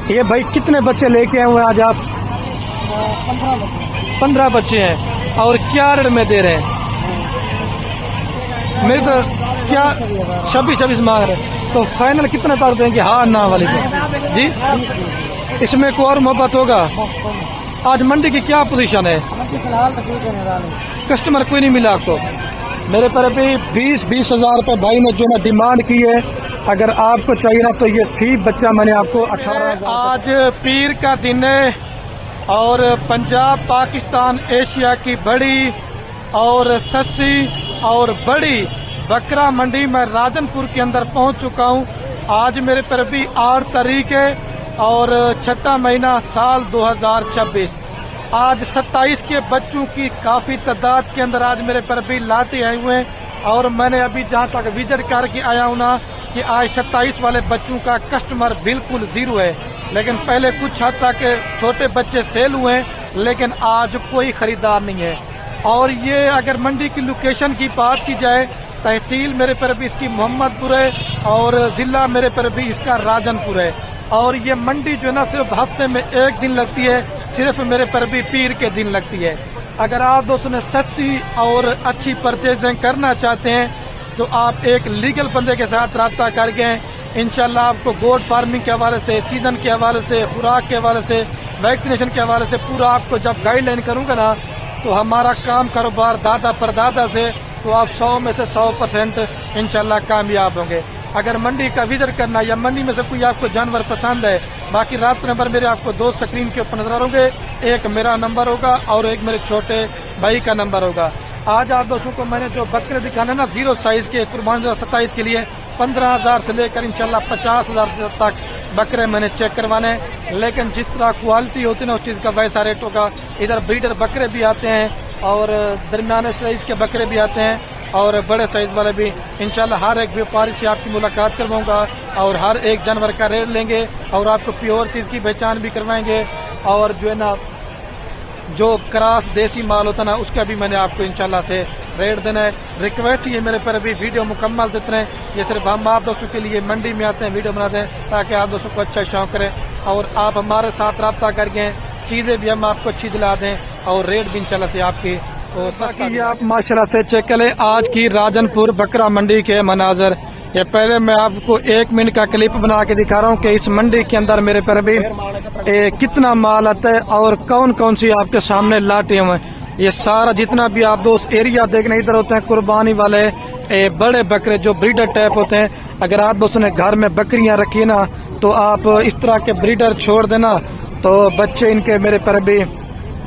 ये भाई कितने बच्चे लेके आए हुए आज आप? 15 बच्चे हैं। और क्या रेट में दे रहे हैं? मेरे तो क्या 26 मांग रहे हैं। तो फाइनल कितना तक देंगे हाँ ना वाली पे जी? इसमें कोई और मोहब्बत होगा? आज मंडी की क्या पोजीशन है? कस्टमर कोई नहीं मिला आपको? मेरे पर भी 20 हजार रुपये भाई ने जो ना डिमांड की है। अगर आपको चाहिए ना तो ये फी बच्चा मैंने आपको 18। आज पीर का दिन है और पंजाब पाकिस्तान एशिया की बड़ी और सस्ती और बड़ी बकरा मंडी में राजनपुर के अंदर पहुंच चुका हूं। आज मेरे पर भी 8 तारीख है और 6वां महीना साल 2026। आज 27 के बच्चों की काफी तादाद के अंदर आज मेरे पर भी लाटे आए हुए हैं और मैंने अभी जहां तक विजिट करके आया हूं ना कि आज 27 वाले बच्चों का कस्टमर बिल्कुल जीरो है। लेकिन पहले कुछ हद तक छोटे बच्चे सेल हुए हैं लेकिन आज कोई खरीदार नहीं है। और ये अगर मंडी की लोकेशन की बात की जाए, तहसील मेरे पर भी इसकी मोहम्मदपुर है और जिला मेरे पर भी इसका राजनपुर है। और ये मंडी जो है ना सिर्फ हफ्ते में एक दिन लगती है, सिर्फ मेरे पर भी पीर के दिन लगती है। अगर आप दोस्तों ने सस्ती और अच्छी परचेजिंग करना चाहते हैं तो आप एक लीगल बंदे के साथ राब्ता करके इंशाल्लाह आपको गोट फार्मिंग के हवाले से, सीजन के हवाले से, खुराक के हवाले से, वैक्सीनेशन के हवाले से पूरा आपको जब गाइडलाइन करूंगा ना तो हमारा काम कारोबार दादा परदादा से तो आप 100 में से 100% इंशाल्लाह कामयाब होंगे। अगर मंडी का विजिट करना या मंडी में से कोई आपको जानवर पसंद है, बाकी रात नंबर मेरे आपको 2 स्क्रीन के ऊपर नजर होंगे। एक मेरा नंबर होगा और एक मेरे छोटे भाई का नंबर होगा। आज आप दोस्तों को मैंने जो बकरे दिखाने ना 0 साइज के कुर्बानी 27 के लिए 15,000 से लेकर इंशाल्लाह 50,000 तक बकरे मैंने चेक करवाने। लेकिन जिस तरह क्वालिटी होती है ना उस चीज का वैसा रेट होगा। इधर ब्रीडर बकरे भी आते हैं और दरमियाने साइज के बकरे भी आते हैं और बड़े साइज वाले भी। इंशाल्लाह हर एक व्यापारी से आपकी मुलाकात करवाऊंगा और हर एक जानवर का रेट लेंगे और आपको प्योर चीज की पहचान भी करवाएंगे। और जो है ना जो क्रॉस देसी माल होता है ना उसका भी मैंने आपको इंशाल्लाह से रेट देना है। रिक्वेस्ट ये मेरे पर अभी वीडियो मुकम्मल देते हैं। ये सिर्फ हम आप दोस्तों के लिए मंडी में आते हैं, वीडियो बनाते हैं ताकि आप दोस्तों को अच्छा शौक करें और आप हमारे साथ रब्ता करके चीजें भी हम आपको अच्छी दिला दें और रेट भी इंशाल्लाह से आपकी ये आप माशाल्लाह से चेक करें। आज की राजनपुर बकरा मंडी के मनाजर ये पहले मैं आपको 1 मिनट का क्लिप बना के दिखा रहा हूँ कि इस मंडी के अंदर मेरे पर भी कितना माल आता है और कौन कौन सी आपके सामने लाटे हुए हैं। ये सारा जितना भी आप दोस्त एरिया देखने इधर होते हैं कुर्बानी वाले बड़े बकरे जो ब्रीडर टाइप होते हैं। अगर आप दोस्तों ने घर में बकरियां रखी ना तो आप इस तरह के ब्रीडर छोड़ देना तो बच्चे इनके मेरे पर भी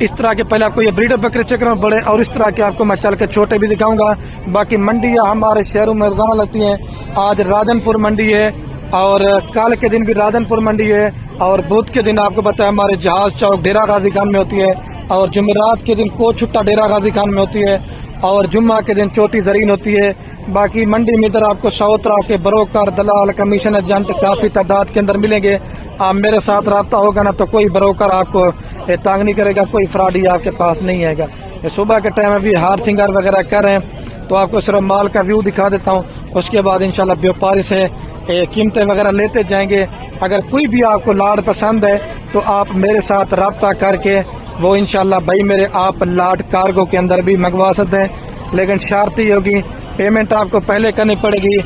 इस तरह के पहले आपको ये ब्रीडर बकरे चेक करो बड़े और इस तरह के आपको मैं चल के छोटे भी दिखाऊंगा। बाकी मंडियां हमारे शहरों में रोजाना लगती हैं। आज राजनपुर मंडी है और कल के दिन भी राजनपुर मंडी है और बुध के दिन आपको बताया हमारे जहाज चौक डेरा गाजी खान में होती है और जुमेरात के दिन कोछुट्टा डेरा गाजी खान में होती है और जुम्मा के दिन चोटी जरीन होती है। बाकी मंडी में इधर आपको 100 तरह के ब्रोकर, दलाल, कमीशन एजेंट काफी तादाद के अंदर मिलेंगे। आप मेरे साथ रब्ता होगा ना तो कोई ब्रोकर आपको तंग नहीं करेगा, कोई फ्रॉडी आपके पास नहीं आएगा। सुबह के टाइम अभी हार सिंगार वगैरह कर रहे हैं तो आपको सिर्फ माल का व्यू दिखा देता हूँ। उसके बाद इंशाल्लाह व्यापारी से कीमतें वगैरह लेते जाएंगे। अगर कोई भी आपको लाट पसंद है तो आप मेरे साथ रब्ता करके वो इंशाल्लाह भाई मेरे आप लाट कार्गो के अंदर भी मंगवा सकते हैं। लेकिन शर्त ही होगी पेमेंट आपको पहले करनी पड़ेगी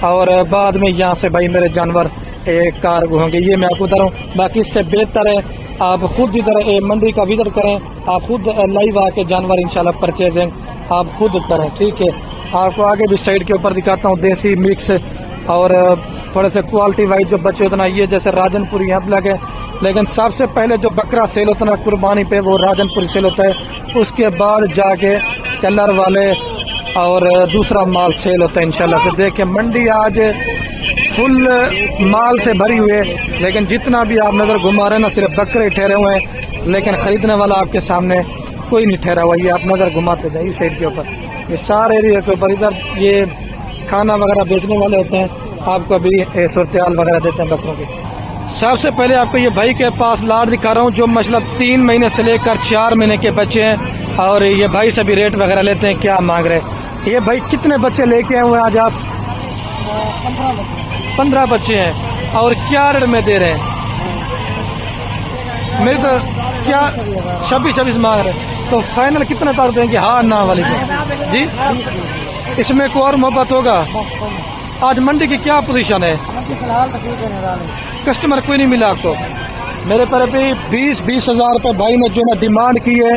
और बाद में यहाँ से भाई मेरे जानवर कार्गो होंगे। ये मैं आपको बता रहा हूँ। बाकी इससे बेहतर है आप खुद इधर मंडी का विजिट करें, आप खुद लाइव आके जानवर इंशाल्लाह परचेजिंग आप खुद करें। ठीक है, आपको आगे भी साइड के ऊपर दिखाता हूँ देसी मिक्स और थोड़े से क्वालिटी वाइज जो बच्चे होते ना ये जैसे राजनपुरी यहाँ लगे। लेकिन सबसे पहले जो बकरा सेल होता है ना कुर्बानी पे वो राजनपुरी सेल होता है। उसके बाद जाके कलर वाले और दूसरा माल सेल होता है इंशाल्लाह से। देखिए मंडी आज फुल माल से भरी हुई है लेकिन जितना भी आप नजर घुमा रहे हैं ना सिर्फ बकरे ठहरे हुए हैं लेकिन खरीदने वाला आपके सामने कोई नहीं ठहरा हुआ। ये आप नजर घुमाते जाए इस साइड के ऊपर, ये सारे एरिया के ऊपर इधर ये खाना वगैरह बेचने वाले होते हैं, आपको अभी सूरतेहाल वगैरह देते हैं बकरों की। सबसे पहले आपको ये भाई के पास लाट दिखा रहा हूँ जो मतलब 3 महीने से लेकर 4 महीने के बच्चे हैं और ये भाई से भी रेट वगैरह लेते हैं क्या मांग रहे हैं। ये भाई कितने बच्चे लेके आए हुए हैं आज आप? 15 बच्चे हैं। और क्या रेट में दे रहे हैं? मेरे तो क्या 26 मांग रहे, तो फाइनल कितना कर देंगे? हाँ ना वाली को जी, इसमें को और मोहब्बत होगा। आज मंडी की क्या पोजीशन है? कस्टमर कोई नहीं मिला आपको? मेरे पर भी 20 हज़ार रुपये भाई ने जो ना डिमांड की है।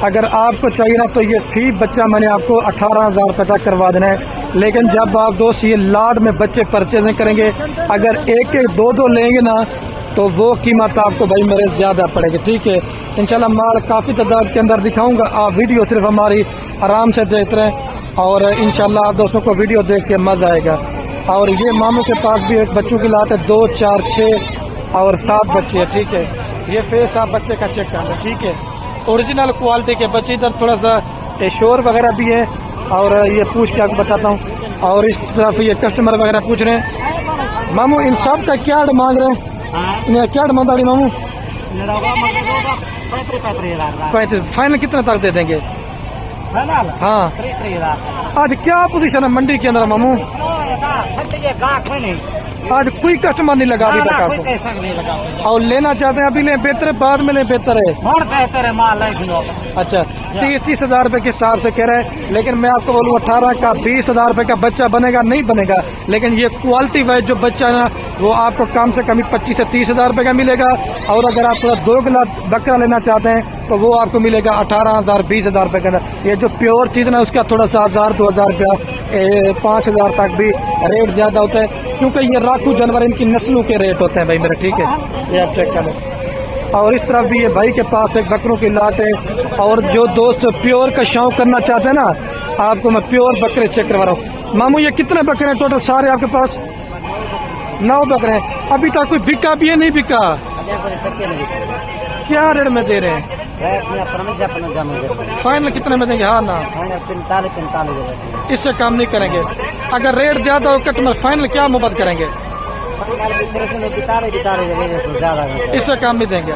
अगर आपको चाहिए ना तो ये फी बच्चा मैंने आपको 18,000 रुपये तक करवा देना है। लेकिन जब आप दोस्त ये लाड में बच्चे परचेजिंग करेंगे, अगर एक एक दो लेंगे ना तो वो कीमत आपको भाई मेरे ज़्यादा पड़ेगी। ठीक है, इंशाल्लाह माल काफ़ी तादाद के अंदर दिखाऊंगा। आप वीडियो सिर्फ हमारी आराम से देखते रहें और इंशाल्लाह आप दोस्तों को वीडियो देख के मज़ा आएगा। और ये मामू के पास भी एक बच्चों की लाट है, 2, 4, 6 और 7 बच्चे हैं। ठीक है, ये फेस आप बच्चे का चेक कर लें। ठीक है, ओरिजिनल क्वालिटी के बच्चे। इधर थोड़ा सा शोर वगैरह भी है और ये पूछ के आपको बताता हूँ। और इस तरफ ये कस्टमर वगैरह पूछ रहे हैं। मामू इन सब का क्या मांग रहे हैं? इन्हें क्या डिमांड आ रही मामू? 35। फाइनल कितना तक दे देंगे? हाँ, आज क्या पोजीशन है मंडी के अंदर मामू? आज कोई कस्टमर नहीं लगा अभी तक आपको? और लेना चाहते हैं अभी लें बेहतर है, बाद में लें बेहतर है? बेहतर है माल। अच्छा, 30 हज़ार रुपए के हिसाब से कह रहे हैं। लेकिन मैं आपको बोलूँ 18 का 20 हज़ार रुपए का बच्चा बनेगा नहीं बनेगा। लेकिन ये क्वालिटी वाइज जो बच्चा है ना वो आपको कम से कम 25 से 30 हज़ार रुपए का मिलेगा। और अगर आप थोड़ा 2 किलो बकरा लेना चाहते हैं तो वो आपको मिलेगा 18,000 20 हज़ार रुपए के अंदर। ये जो प्योर चीज़ ना उसका थोड़ा सा 1000 2000 रुपया 5,000 तक भी रेट ज्यादा होता है, क्योंकि ये राखू जानवर इनकी नस्लों के रेट होते हैं भाई मेरे। ठीक है, ये आप चेक कर लें। और इस तरफ भी ये भाई के पास एक बकरों की लाट है। और जो दोस्त प्योर का शौक करना चाहते हैं ना, आपको मैं प्योर बकरे चेक करवा रहा हूँ। मामू ये कितने बकरे हैं टोटल सारे आपके पास? 9 बकरे हैं। अभी तक कोई बिका भी है नहीं बिका? क्या रेट में दे रहे हैं? फाइनल कितने में देंगे? हाँ ना, 45। इससे काम नहीं करेंगे। अगर रेट ज्यादा हो कस्टमर फाइनल क्या मोहब्बत करेंगे? इससे काम नहीं देंगे।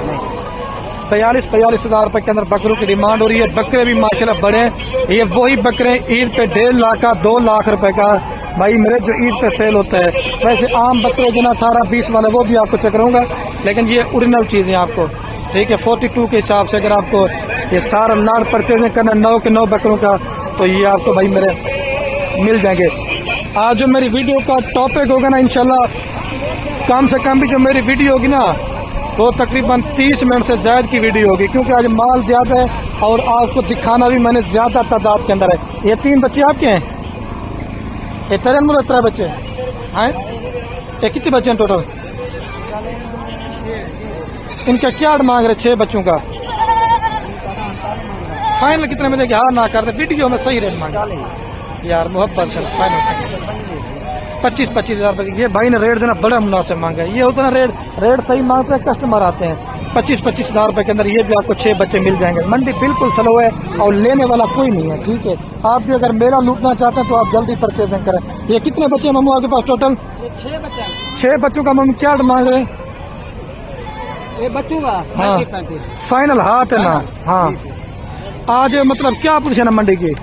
45 हज़ार रुपए के अंदर बकरों की डिमांड हो रही है। बकरे भी माशाल्लाह बड़े हैं। ये वही बकरे ईद पे 1.5 लाख का 2 लाख रुपए का भाई मेरे जो ईद पे सेल होता है। वैसे आम बकरे जो ना 18-20 वाले वो भी आपको चेक करूंगा, लेकिन ये ओरिजिनल चीज है आपको। ठीक है, 42 के हिसाब से अगर आपको ये सारा लाड परचेजिंग करना 9 के 9 बकरों का तो ये आपको भाई मेरे मिल जाएंगे। आज जो मेरी वीडियो का टॉपिक होगा ना इंशाल्लाह कम से कम भी जो मेरी वीडियो होगी ना वो तकरीबन 30 मिनट से ज्यादा की वीडियो होगी, क्योंकि आज माल ज्यादा है और आपको दिखाना भी मैंने ज्यादा तादाद के अंदर है। ये 3 बच्चे आपके हैं? ये 13 बच्चे हैं? ये कितने बच्चे हैं टोटल? इनका क्या मांग रहे 6 बच्चों का? फाइनल कितने में देंगे? हाँ ना कर दे, वीडियो में सही रेट मांगे यार, मोहब्बत कर। फाइनल 25 हज़ार रुपये। ये भाई ने रेट देना बड़ा मुनासिब मांगा है। ये होता ना रेट सही मांगते हैं, कस्टमर आते हैं। 25 हज़ार रुपये के अंदर ये भी आपको 6 बच्चे मिल जाएंगे। मंडी बिल्कुल स्लो है और लेने वाला कोई नहीं है। ठीक है, आप भी अगर मेरा लूटना चाहते हैं तो आप जल्दी परचेजिंग करें। ये कितने बच्चे मामू आपके पास टोटल? 6 बच्चे। 6 बच्चों का मामू क्या मांग रहे हैं? ये बच्चों का हाँ फाइनल हाथ है ना? हाँ, आज मतलब क्या पोजीशन है मंडी की?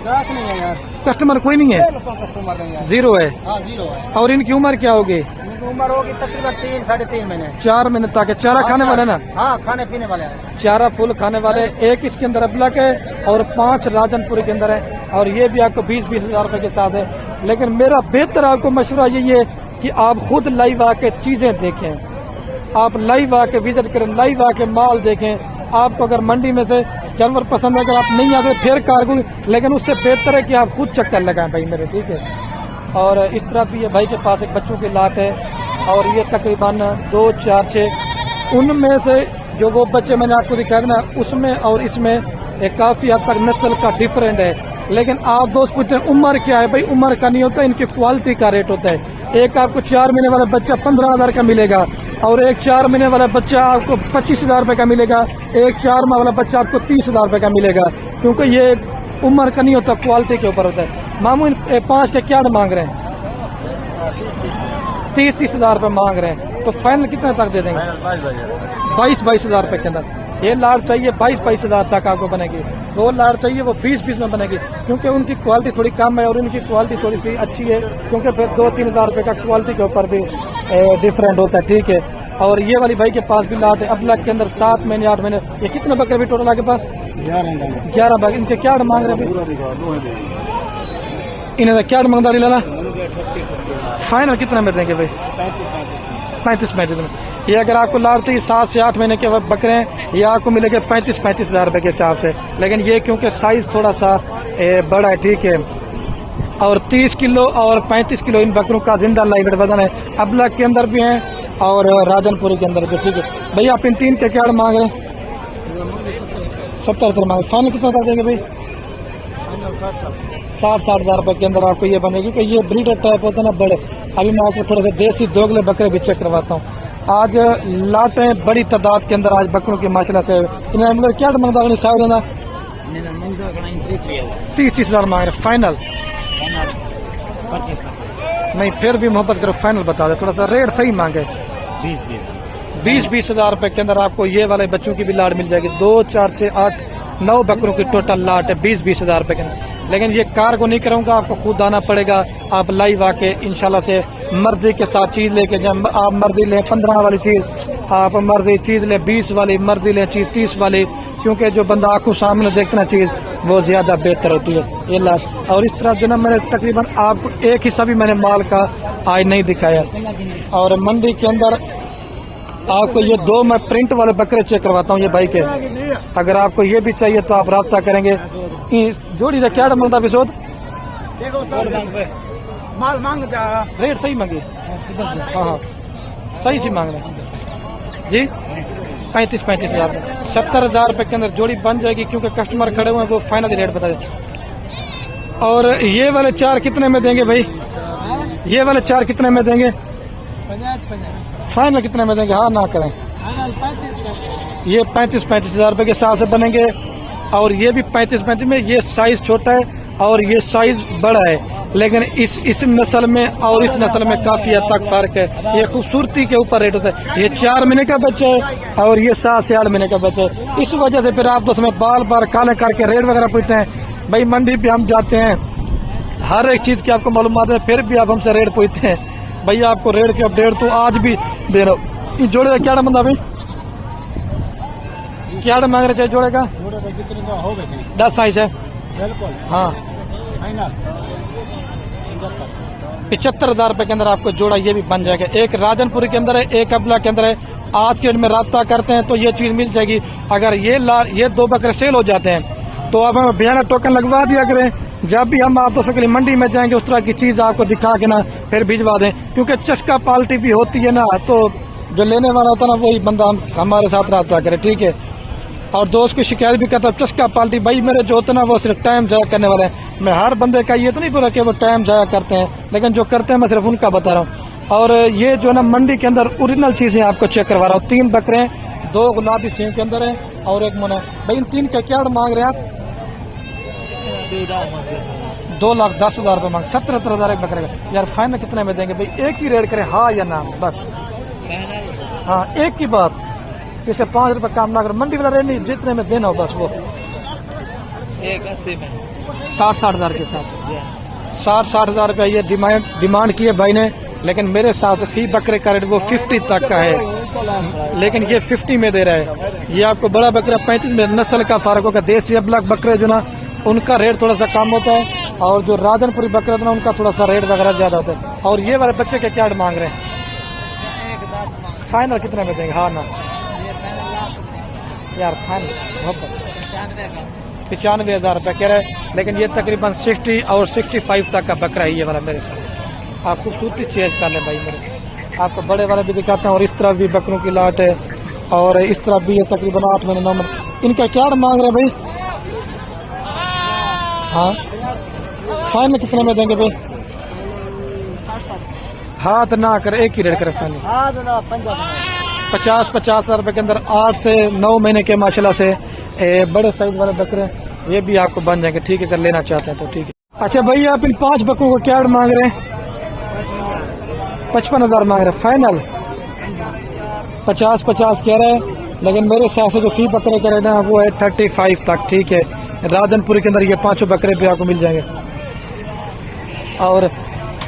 नहीं है यार, कस्टमर कोई नहीं है? कस्टमर नहीं है। जीरो है? हाँ, जीरो है। और इनकी उम्र क्या होगी? इनकी उम्र होगी तकरीबन 3-3.5 महीने। 4 महीने तक है। चारा खाने वाले ना? हाँ, खाने पीने वाले हैं। चारा फुल खाने वाले। एक इसके अंदर अबलक है और 5 राजनपुर के अंदर है। और ये भी आपको 20 हज़ार रुपए के साथ है। लेकिन मेरा बेहतर आपको मशवरा यही है कि आप खुद लाइव आके चीजें देखें, आप लाइव आके विजिट करें, लाइव आके माल देखें। आपको अगर मंडी में से जानवर पसंद है, अगर आप नहीं आते फिर कारगुल, लेकिन उससे बेहतर है कि आप खुद चक्कर लगाएं भाई मेरे। ठीक है, और इस तरह भी ये भाई के पास एक बच्चों की लाट है और ये तकरीबन 2, 4, 6 उनमें से जो वो बच्चे मैंने आपको दिखाया ना उसमें और इसमें एक काफी हद तक नस्ल का डिफरेंट है। लेकिन आप दोस्त पूछते हैं उम्र क्या है? भाई उम्र का नहीं होता, इनकी क्वालिटी का रेट होता है। एक आपको 4 महीने वाला बच्चा 15,000 का मिलेगा और एक 4 महीने वाला बच्चा आपको 25 हज़ार रुपये का मिलेगा। एक 4 माह वाला बच्चा आपको 30 हज़ार रुपये का मिलेगा, क्योंकि ये उम्र का नहीं होता, क्वालिटी के ऊपर होता है। मामू 5 के क्या मांग रहे हैं? 30 हज़ार रुपये मांग रहे हैं। तो फाइनल कितने तक दे देंगे? 22 हज़ार रुपये के अंदर। ये लाट चाहिए 22 हज़ार तक आपको बनेगी। 2 लाट चाहिए वो 20 में बनेगी, क्योंकि उनकी क्वालिटी थोड़ी कम है और इनकी क्वालिटी थोड़ी सी अच्छी है, क्योंकि फिर 2-3 हज़ार रुपये का क्वालिटी के ऊपर भी डिफरेंट होता है। ठीक है, और ये वाली भाई के पास भी लाट है अबला के अंदर 7 महीने 8 महीने। ये कितने बकरे भी टोटल आपके पास? 11 बकरे। इनके क्या मांग रहे हैं? इन्हें क्या मांगदारी लाना? फाइनल कितना में देंगे भाई? 35 में। ये अगर आपको लाट चाहिए 7 से 8 महीने के बकरे हैं, ये आपको मिलेगा 35 हज़ार रुपए के हिसाब से। लेकिन ये क्योंकि साइज थोड़ा सा बड़ा है, ठीक है, और 30 किलो और 35 किलो इन बकरों का जिंदा लाइव वजन है। अबला के अंदर भी हैं और राजनपुरी के अंदर भी, ठीक है। भैया आप इन 3 के क्या मांग रहे हैं? 70 मांग। फाइनल कितना कर देंगे भाई? 60 हज़ार रुपए के अंदर आपको ये बनेगी कि ये ब्रीडर टाइप होता है ना, बड़े। अभी मैं आपको थोड़ा सा देसी दोगले बकरे भी चेक करवाता हूँ। आज लाटें बड़ी तादाद के अंदर आज बकरों की माशाल्लाह से इन्हें मतलब क्या मांगदा साहब ना 30 हज़ार मांग रहे। फाइनल 25 नहीं, फिर भी मोहब्बत करो, फाइनल बता दे, थोड़ा सा रेट सही मांगे। 20 हज़ार रुपए के अंदर आपको ये वाले बच्चों की भी लाट मिल जाएगी। 2 4 6 8 9 बकरों की टोटल लाट है 20 हज़ार रुपए के अंदर। लेकिन ये कार को नहीं करूंगा, आपको खुद आना पड़ेगा। आप लाइव आके इंशाल्लाह से मर्जी के साथ चीज लेके जाए। आप मर्जी लें 15 वाली चीज, आप मर्जी चीज लें 20 वाली, मर्जी लें चीज 30 वाली, क्योंकि जो बंदा आंखों सामने देखना चीज वो ज्यादा बेहतर होती है ये लाट। और इस तरह जो ना मैंने तकरीबन आपको एक हिस्सा भी मैंने माल का आज नहीं दिखाया। और मंडी के अंदर आपको ये 2 मैं प्रिंट वाले बकरे चेक करवाता हूँ ये भाई के। अगर आपको ये भी चाहिए तो आप राब्ता करेंगे। इस जोड़ी का क्या मांगता विशोद? माल मांग रेट सही मांगी? हाँ सही सी मांग रहे हैं जी। 35 हज़ार 70 हज़ार रुपए के अंदर जोड़ी बन जाएगी, क्योंकि कस्टमर खड़े हुए हैं वो फाइनल रेट बता दें। और ये वाले 4 कितने में देंगे भाई? ये वाले 4 कितने में देंगे? 50 फाइनल कितने में देंगे? हाँ ना करें। ये 35 हज़ार रुपए के हिसाब से बनेंगे। और ये भी 35 में। ये साइज छोटा है और ये साइज बड़ा है, लेकिन इस नस्ल में और इस नस्ल में काफी हद तक फर्क है। ये खूबसूरती के ऊपर रेट होता है। ये 4 महीने का बच्चा है और ये 7 से 8 महीने का बच्चा है। इस वजह से फिर आप तो उसमें बार बार काले करके रेट वगैरह पूछते हैं। भाई मंडी पे हम जाते हैं, हर एक चीज की आपको मालूमात है, फिर भी आप हमसे रेट पूछते हैं। भैया आपको रेट की अपडेट तो आज भी दे रहा हूँ। जोड़े का क्या बंदा भाई? क्या मांग रहे थे जोड़े का? 10 साइज है। हाँ 75 हज़ार रुपए के अंदर आपको जोड़ा ये भी बन जाएगा। एक राजनपुरी के अंदर है, एक अबला के अंदर है। आज के में राब्ता करते हैं तो ये चीज मिल जाएगी। अगर ये 2 बकरे सेल हो जाते हैं तो आप हमें बयाना टोकन लगवा दिया करें। जब भी हम आप दोस्तों के लिए मंडी में जाएंगे उस तरह की चीज आपको दिखा के ना फिर भिजवा दें, क्योंकि चस्का पाल्टी भी होती है ना, तो जो लेने वाला होता है ना वही बंदा हमारे साथ राब्ता करे, ठीक है। और दोस्त की शिकायत भी करता है चस्का पाल्टी। भाई मेरे जो होते ना वो सिर्फ टाइम जाया करने वाले हैं। मैं हर बंदे का ये तो नहीं बोला कि वो टाइम जाया करते हैं, लेकिन जो करते हैं मैं सिर्फ उनका बता रहा हूँ। और ये जो है ना मंडी के अंदर ओरिजिनल चीजें आपको चेक करवा रहा हूँ। 3 बकरे हैं, 2 गुलाबी सींग के अंदर है और 1 मुना। भाई इन 3 का क्या मांग रहे हैं आप? 2,10,000 रुपये मांग। 70 हज़ार एक बकरे का। यार फाइनल कितने में देंगे भाई? एक ही रेट करें, हाँ या ना, बस हाँ एक की बात। इसे 5 रुपए काम ना करो, मंडी वाला रेट नहीं, जितने में देना हो बस वो 80 में 60 हज़ार के साथ 60 हज़ार रुपया ये डिमांड की है भाई ने। लेकिन मेरे साथ फी बकरे का रेट वो 50 तक का है, लेकिन ये 50 में दे रहा है। ये आपको बड़ा बकरा 35 में। नस्ल का फारक होगा। देसी अबलग बकरे जो ना उनका रेट थोड़ा सा कम होता है, और जो राजनपुरी बकरे ना उनका थोड़ा सा रेट वगैरह ज्यादा होता है। और ये वाले बच्चे के क्या मांग रहे हैं? फाइनल कितने में देंगे? हाँ ना यार फाइनल 95 हज़ार रुपये कह रहे हैं, लेकिन ये तकरीबन 60 और 65 तक का बकरा है ये वाला मेरे साथ। आप खूबसूरती चेंज कर लें भाई मेरे। आपको बड़े वाले भी दिखाते हैं और इस तरफ भी बकरों की लाट है और इस तरफ भी ये तकरीबन 8 महीने 9 महीने। इनका क्या मांग रहे हैं भाई? हाँ फाइनल कितने में देंगे भाई? हाथ ना कर, एक ही रेट करे फाइनल। 50 हज़ार रुपए के अंदर 8 से 9 महीने के माशाल्लाह से बड़े साइज वाले बकरे ये भी आपको बन जाएंगे, ठीक है, अगर लेना चाहते हैं तो ठीक है। अच्छा भाई आप इन 5 बकरों को क्या मांग रहे हैं? 55 हज़ार मांग रहे हैं। फाइनल 50 कह रहे हैं, लेकिन मेरे हिसाब से जो फी बकरे करे ना वो है 35 तक, ठीक है। राजनपुरी के अंदर ये 5 बकरे भी आपको मिल जाएंगे। और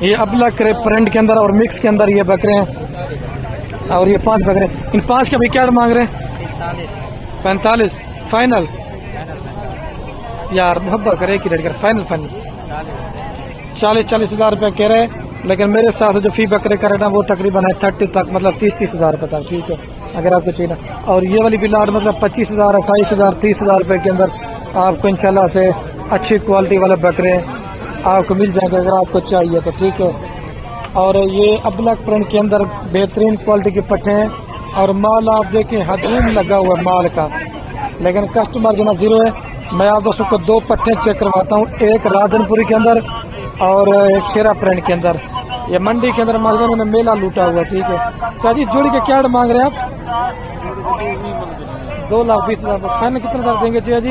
ये अबला करे प्रिंट के अंदर और मिक्स के अंदर ये बकरे हैं। और ये 5 बकरे, इन 5 का भी क्या मांग रहे हैं? 45 फाइनल। यार मोहब्बत करे की रेट कर, फाइनल 40 हज़ार रुपये कह रहे हैं, लेकिन मेरे साथ जो फी बकरे करे ना वो तकरीबन है 30 तक, मतलब 30 हज़ार रुपये तक। ठीक है, अगर आपको चाहिए ना। और ये वाली भी लाट मतलब 25 हज़ार, 28 हज़ार, 30 हज़ार रुपये के अंदर आपको इंशाल्लाह से अच्छी क्वालिटी वाले बकरे आपको मिल जाएंगे अगर आपको चाहिए तो। ठीक है, और ये अबलक प्रिंट के अंदर बेहतरीन क्वालिटी के पट्टे हैं और माल आप देखें हजूम लगा हुआ है माल का, लेकिन कस्टमर जो ना जीरो है। मैं आप दोस्तों को 2 पट्टे चेक करवाता हूँ, एक राधनपुरी के अंदर और एक शेरा प्रिंट के अंदर। ये मंडी के अंदर माल ने मेला लूटा हुआ। ठीक है, क्या जी जोड़ी के क्या मांग रहे हैं आप? 2,20,000। फाइनल कितना तक देंगे जिया जी?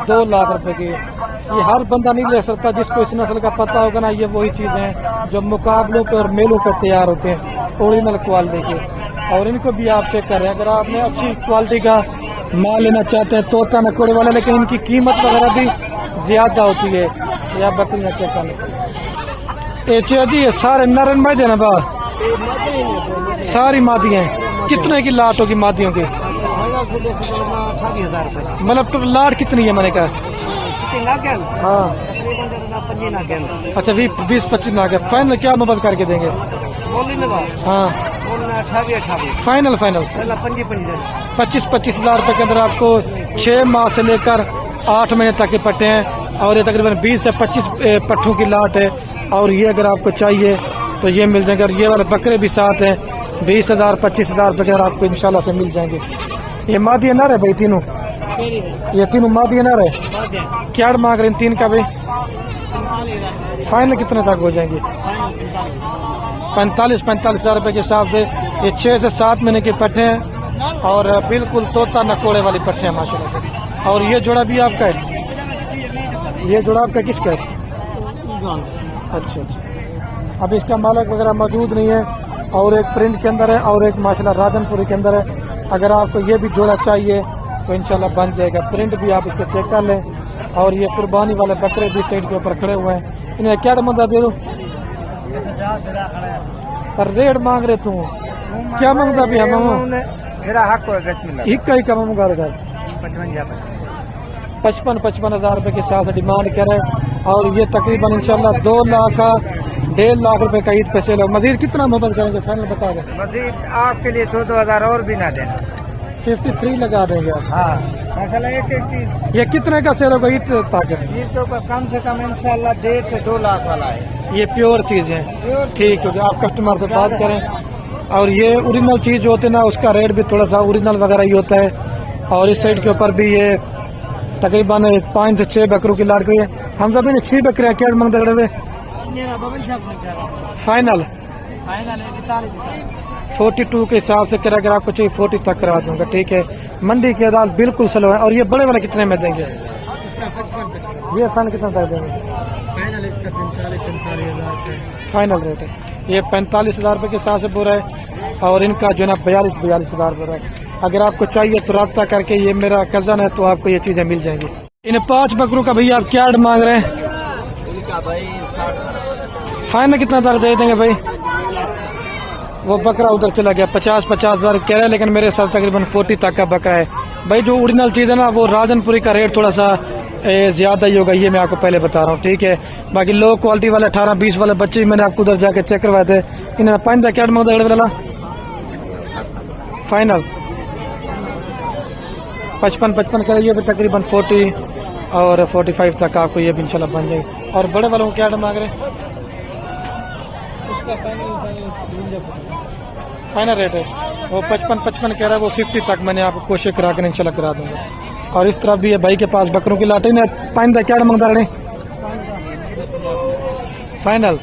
2 लाख रुपए की। ये हर बंदा नहीं ले सकता, जिसको इस नस्ल का पता होगा ना, ये वही चीजें हैं जो मुकाबलों पे और मेलों पे तैयार होते हैं ओरिजिनल क्वालिटी के। और इनको भी आप चेक कर रहे हैं, अगर आपने अच्छी क्वालिटी का माल लेना चाहते हैं तोता नकोड़े वाला, लेकिन इनकी कीमत वगैरह भी ज्यादा होती है। या बकरियाँ चेक कर लें। जी ये सारे नरन में देना बा, सारी मादियाँ हैं। कितने की लाट होगी मादियों की? 28,000 रुपये। मतलब तो लाट कितनी है मैंने कहा? हाँ अच्छा 20-25 नाग है। फाइनल क्या मोहब्बत करके देंगे? हाँ 28 फाइनल 25 हज़ार रुपये के अंदर आपको 6 माह से लेकर 8 महीने तक के पट्टे हैं और ये तकरीबन 20 से 25 पट्टों की लाट है। और ये अगर आपको चाहिए तो ये मिल जाएंगे। और ये वाले बकरे भी साथ हैं, 20,000 25 हज़ार रुपये के अंदर आपको इंशाल्लाह से मिल जाएंगे। ये मादी ना रहे भाई तीनों, ये तीनों मादी ना रहे। क्या मांग रहे इन 3 का भी? फाइनल कितने तक हो जाएंगे? 45 हज़ार रुपये के हिसाब से। ये 6 से 7 महीने के पट्टे हैं और बिल्कुल तोता नकोड़े वाली पट्टे हैं माशाल्लाह से। और ये जोड़ा भी आपका है? ये जोड़ा आपका किसका है? अच्छा। अब इसका मालक वगैरह मौजूद नहीं है और एक प्रिंट के अंदर है और एक माशाल्लाह राधनपुरी के अंदर है। अगर आपको ये भी जोड़ा चाहिए तो इंशाल्लाह बन जाएगा। प्रिंट भी आप इसके चेक कर लें। और ये कुर्बानी वाले बकरे भी साइड के ऊपर खड़े हुए हैं। इन्हें क्या मंदा दे दो? रेट मांग रहे तू क्या मांगता भी हम? मेरा हक है एक का मांगा 55 हज़ार रुपये के हिसाब से डिमांड करे। और ये तकरीबन इंशाल्लाह 2 लाख का 1.5 लाख रुपए का ईद पे सेल हो। मजीद कितना मोहब्बत करेंगे? फाइनल बता दें। मजीद आपके लिए 2-2 हज़ार और भी ना देना। 53 लगा देंगे आप। हाँ मसला एक चीज, ये कितने का सेल होगा ईद तक? ईद तो कम से कम इंशाल्लाह 1.5 से 2 लाख वाला है। ये प्योर चीज है। ठीक है, आप कस्टमर से बात करें। और ये ओरिजिनल चीज जो होती है ना, उसका रेट भी थोड़ा सा ओरिजिनल वगैरह ही होता है। और इस साइड के ऊपर भी ये तकरीबन 5 से 6 बकरों की लाट गई है। हम सब इन 6 बकरे क्या मंग दगड़े हुए? फाइनल 42 के हिसाब से करा, अगर आपको चाहिए 40 तक करा दूंगा। ठीक है, मंडी की अदालत बिल्कुल स्लो है। और ये बड़े वाले कितने में देंगे? ये फाइनल कितना तक देंगे? फाइनल रेट है ये 45 हज़ार रुपये के हिसाब से बोरा है। और इनका जो है ना 42 हज़ार बोरा है। अगर आपको चाहिए तो रब्ता करके, ये मेरा कज़न है तो आपको ये चीज़ें मिल जाएंगी। इन 5 बकरों का भैया आप क्या मांग रहे हैं? फाइनल कितना तक दे देंगे भाई? वो बकरा उधर चला गया 50 हज़ार कह रहे हैं, लेकिन मेरे साथ तकरीबन 40 तक का बकरा है भाई। जो ओरिजिनल चीज़ है ना, वो राजनपुरी का रेट थोड़ा सा ज्यादा ही होगा, ये मैं आपको पहले बता रहा हूँ। ठीक है, बाकी लो क्वालिटी वाले 18-20 वाले बच्चे मैंने आपको उधर जाके चेक करवाए थे। इन्हें 5 क्या वाला फाइनल 55 का, ये भी तकरीबन 40 और 45 तक आपको ये भी इंशाल्लाह बन जाएगी। और बड़े वालों को क्या मांग रहे हैं? फाइनल रेट है वो 55 कह रहा है, वो 50 तक मैंने आपको कोशिश करा कर इंशाल्लाह करा दूंगा। और इस तरफ भी है भाई के पास बकरों की लाटे ने 5 क्या मांगता रहे? फाइनल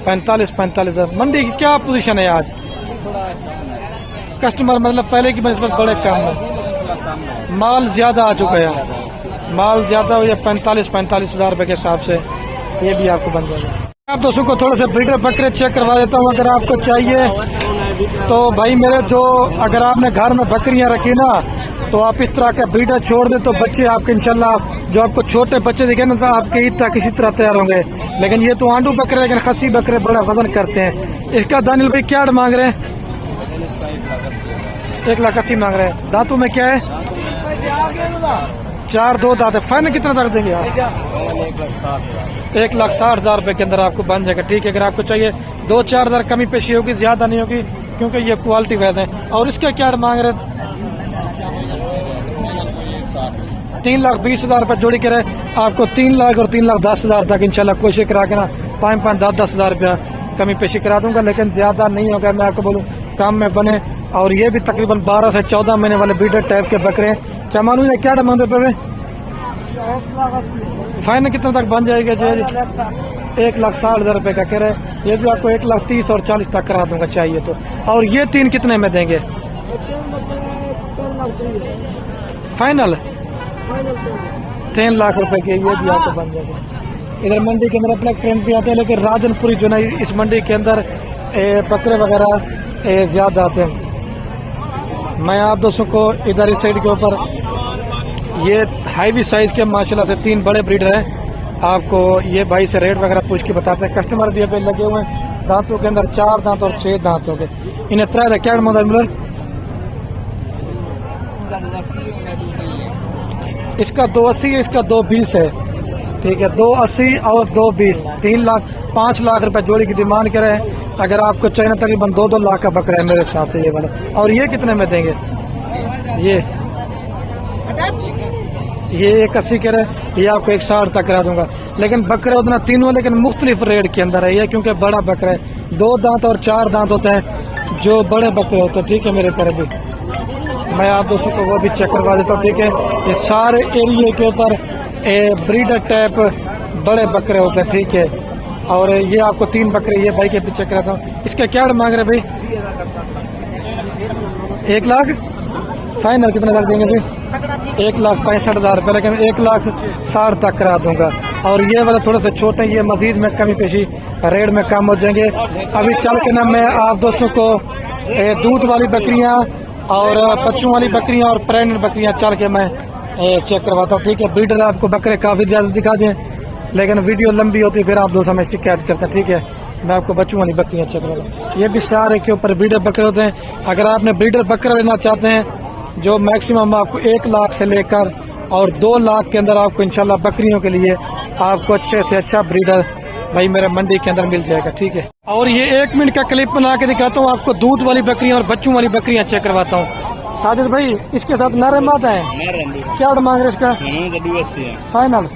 45 मंडी की क्या पोजीशन है आज? कस्टमर मतलब पहले की बनस्पत बड़े कम है, माल ज्यादा आ चुका है। माल ज्यादा हो या 45 हज़ार रुपये के हिसाब से ये भी आपको बन जाएगा। आप दोस्तों को थोड़े से ब्रीडर बकरे चेक करवा देता हूँ। अगर आपको चाहिए तो भाई मेरे जो, अगर आपने घर में बकरियां रखी ना, तो आप इस तरह का ब्रीडर छोड़ दे तो बच्चे आपके इंशाल्लाह जो आपको छोटे बच्चे दिखे ना तो आपके ईद तक इसी तरह तैयार होंगे। लेकिन ये तो आंडू बकरे, लेकिन खसी बकरे बड़ा वजन करते हैं। इसका दानिल भाई क्या मांग रहे हैं? 1,80,000 मांग रहे हैं। दांतों में क्या है? 4 2 दांत है। फाइनल कितना तक देंगे आप? 1,60,000 रुपए के अंदर आपको बन जाएगा। ठीक है, अगर आपको चाहिए 2-4 हज़ार कमी पेशी होगी, ज्यादा नहीं होगी, क्योंकि ये क्वालिटी वैसे है। और इसका क्या मांग रहे? 3,20,000 रुपए जोड़ी के रहे। आपको 3 लाख और 3,10,000 तक इंशाल्लाह कोशिश करा के ना 5-5 10 हज़ार रुपया कमी पेशी करा दूंगा, लेकिन ज्यादा नहीं होगा। मैं आपको बोलूँ काम में बने। और ये भी तकरीबन 12 से 14 महीने वाले बीडर टाइप के बकरे हैं। चमानू ने क्या डिमांड पे? फाइनल कितने तक बन जाएगा? जो 1,60,000 रुपए का कह रहे। ये भी आपको 1,30,000 और 40 तक करा दूंगा चाहिए तो। और ये 3 कितने में देंगे फाइनल? 3 लाख रुपए के ये भी आपको बन जाएगा। इधर मंडी के अंदर अपना ट्रेंड भी आते हैं, लेकिन राजनपुरी जो ना इस मंडी के अंदर बकरे वगैरह ज्यादा आते हैं। मैं आप दोस्तों को इधर इस साइड के ऊपर ये हाईवी साइज के माशाल्लाह से 3 बड़े ब्रीडर हैं। आपको ये भाई से रेट वगैरह पूछ के बताते हैं। कस्टमर भी अभी लगे हुए हैं। दांतों के अंदर 4 दांत और 6 दांत हो गए। इन्हें तरह क्या मदद मिल? इसका 280 है, इसका 220 है। ठीक है, 280 और 220, 5 लाख रुपए जोड़ी की डिमांड करे। अगर आपको चाहिए तकरीबन 2-2 लाख का बकरा है मेरे हिसाब से ये वाला। और ये कितने में देंगे? ये 180 कह रहे। ये आपको 160 तक करा दूंगा। लेकिन बकरे उतना तीनों लेकिन मुख्तलिफ रेट के अंदर है ये, क्योंकि बड़ा बकरा है। 2 दांत और 4 दांत होते हैं जो बड़े बकरे होते हैं। ठीक है मेरे पर भी मैं आप दोस्तों को वो भी चेक करवा देता हूँ। ठीक है, ये सारे एरिया के ऊपर ब्रीडर टाइप बड़े बकरे होते हैं। ठीक है, और ये आपको 3 बकरे ये भाई के पीछे कराता हूँ। इसका क्या मांग रहे भाई? 1 लाख फाइनल कितना कर देंगे भाई? 1,65,000 रुपये, लेकिन 1,60,000 तक करा दूंगा। और ये वाला थोड़ा सा छोटे, ये मजीद में कमी पेशी रेट में कम हो जाएंगे। अभी चल के ना मैं आप दोस्तों को दूध वाली बकरियां और बच्चों वाली बकरियां और प्रेग्नेंट बकरियां चल के मैं चेक करवाता हूँ। ठीक है, ब्रीडर आपको बकरे काफी ज्यादा दिखा दें, लेकिन वीडियो लंबी होती है, फिर आप दोस्त हमें शिकायत करते हैं। ठीक है, मैं आपको बच्चों वाली बकरियां चेक करवाता हूँ। ये भी सारे के ऊपर ब्रीडर बकरे होते हैं। अगर आपने ब्रीडर बकरा लेना चाहते हैं जो मैक्सिमम आपको 1 लाख से लेकर और 2 लाख के अंदर आपको इंशाल्लाह बकरियों के लिए आपको अच्छे से अच्छा ब्रीडर भाई मेरे मंडी के अंदर मिल जाएगा। ठीक है, और ये 1 मिनट का क्लिप बना के दिखाता हूँ आपको। दूध वाली बकरियां और बच्चों वाली बकरियां चेक करवाता हूँ। साजिद भाई इसके साथ नर मादा है, क्या मांग रहे इसका? फाइनल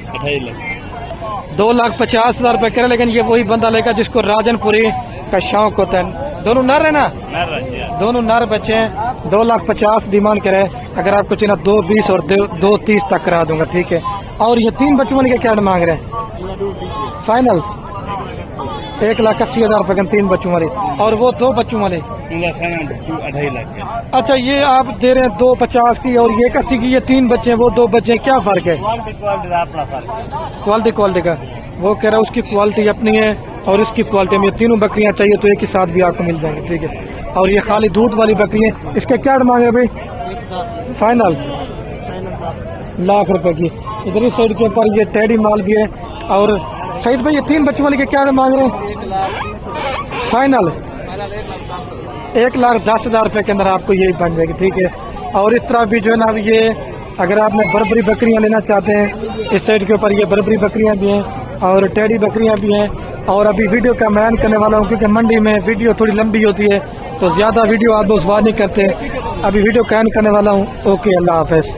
2,50,000 रुपए करे। लेकिन ये वही बंदा लेगा जिसको राजनपुरी का शौक होता है। दोनों नर है ना? दोनों नर बच्चे हैं। 2,50,000 डिमांड करे। अगर आपको चाहिए 220 और 230 तक करा दूंगा। ठीक है, और ये 3 बच्चों के क्या मांग रहे हैं? फाइनल 1,80,000 रुपए के 3 बच्चों वाली। और वो 2 बच्चों वाले 2.5 लाख। अच्छा, ये आप दे रहे हैं 250 की और ये 180 की। ये 3 बच्चे हैं, वो 2 बच्चे हैं, क्या फर्क है? क्वालिटी का वो कह रहा है उसकी क्वालिटी अपनी है और इसकी क्वालिटी में। ये तीनों बकरियां चाहिए तो एक ही साथ भी आपको मिल जाएंगे। ठीक है, और ये खाली दूध वाली बकरी है। इसका क्या मांग रहे भाई? फाइनल लाख रुपए की। इधर इस साइड के ऊपर ये टेडी माल भी है। और सईद भाई ये 3 बच्चों वाली के क्या मांग रहे हैं? फाइनल 1,10,000 रुपए के अंदर आपको यही बन जाएगी। ठीक है, और इस तरह भी जो है ना ये अगर आपने बर्बरी बकरियां लेना चाहते हैं, इस साइड के ऊपर ये बर्बरी बकरियां भी हैं और टेडी बकरियां भी हैं। और अभी वीडियो का मैं करने वाला हूं क्योंकि मंडी में वीडियो थोड़ी लंबी होती है तो ज्यादा वीडियो आप दोस्त वार नहीं करते। अभी वीडियो का करने वाला हूं। ओके, अल्लाह हाफिज।